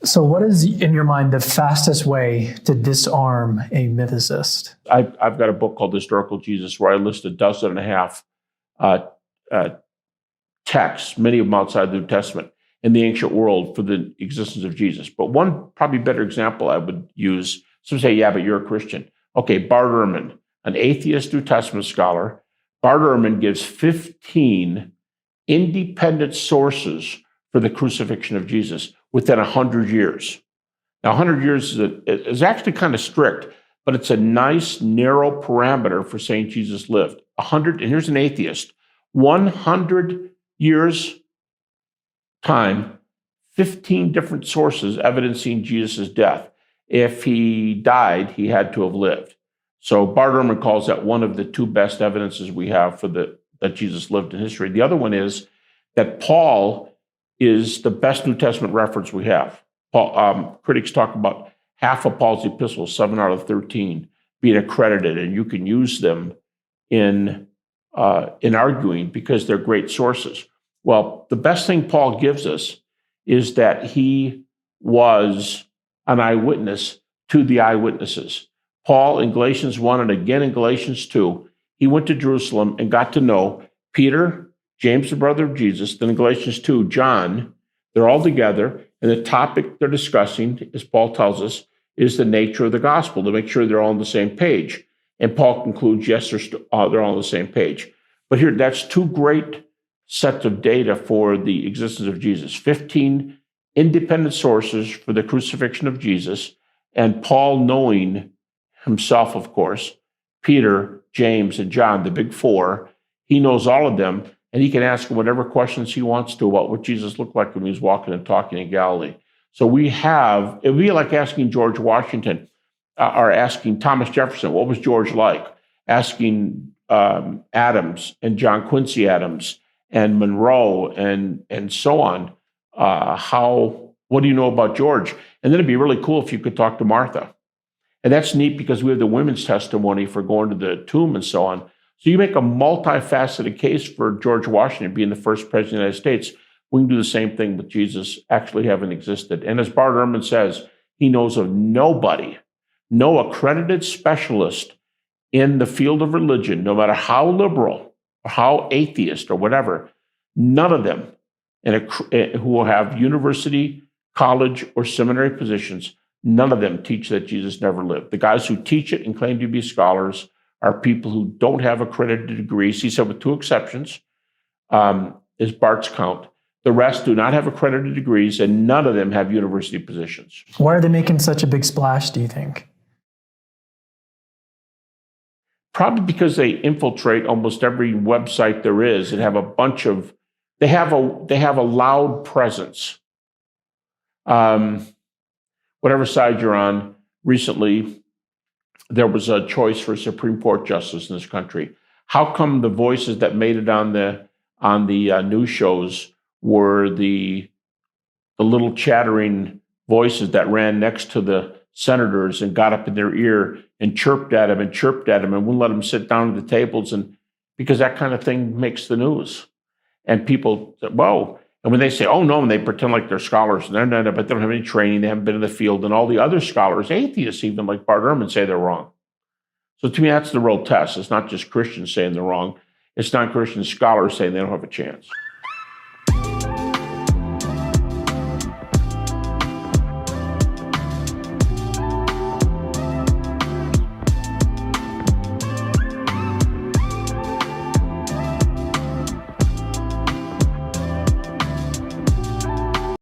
So what is, in your mind, the fastest way to disarm a mythicist? I've got a book called Historical Jesus where I list 12.5 texts, many of them outside the New Testament, in the ancient world for the existence of Jesus. But one probably better example I would use, some say, yeah, but you're a Christian. Okay, Bart Ehrman, an atheist New Testament scholar. Bart Ehrman gives 15 independent sources for the crucifixion of Jesus within 100 years. Now, 100 years is actually kind of strict, but it's a nice, narrow parameter for saying Jesus lived. 100, and here's an atheist, 100 years time, 15 different sources evidencing Jesus' death. If he died, he had to have lived. So Bart Ehrman calls that one of the two best evidences we have for that Jesus lived in history. The other one is that Paul is the best New Testament reference we have. Critics talk about half of Paul's epistles, 7 out of 13, being accredited, and you can use them in arguing because they're great sources. Well, the best thing Paul gives us is that he was an eyewitness to the eyewitnesses. Paul in Galatians 1 and again in Galatians 2, he went to Jerusalem and got to know Peter, James, the brother of Jesus, then in Galatians 2, John. They're all together, and the topic they're discussing, as Paul tells us, is the nature of the gospel, to make sure they're all on the same page. And Paul concludes, yes, they're all on the same page. But here, that's two great sets of data for the existence of Jesus. 15 independent sources for the crucifixion of Jesus, and Paul knowing himself, of course, Peter, James, and John, the big four. He knows all of them, and he can ask them whatever questions he wants to about what Jesus looked like when he was walking and talking in Galilee. So it would be like asking George Washington or asking Thomas Jefferson, what was George like? Asking Adams and John Quincy Adams and Monroe and so on, what do you know about George? And then it'd be really cool if you could talk to Martha. And that's neat because we have the women's testimony for going to the tomb and so on. So you make a multifaceted case for George Washington being the first president of the United States. We can do the same thing with Jesus actually having existed. And as Bart Ehrman says, he knows of nobody, no accredited specialist in the field of religion, no matter how liberal or how atheist or whatever, none of them who will have university, college, or seminary positions, none of them teach that Jesus never lived. The guys who teach it and claim to be scholars are people who don't have accredited degrees. He said with two exceptions, is Bart's count. The rest do not have accredited degrees, and none of them have university positions. Why are they making such a big splash, do you think? Probably because they infiltrate almost every website there is and have a bunch of, they have a loud presence. Whatever side you're on, recently there was a choice for Supreme Court justice in this country. How come the voices that made it on the news shows were the little chattering voices that ran next to the senators and got up in their ear and chirped at them and wouldn't let them sit down at the tables, and because that kind of thing makes the news. And people said, whoa. And when they say, oh, no, and they pretend like they're scholars, but they don't have any training, they haven't been in the field, and all the other scholars, atheists even, like Bart Ehrman, say they're wrong. So to me, that's the real test. It's not just Christians saying they're wrong. It's non-Christian scholars saying they don't have a chance.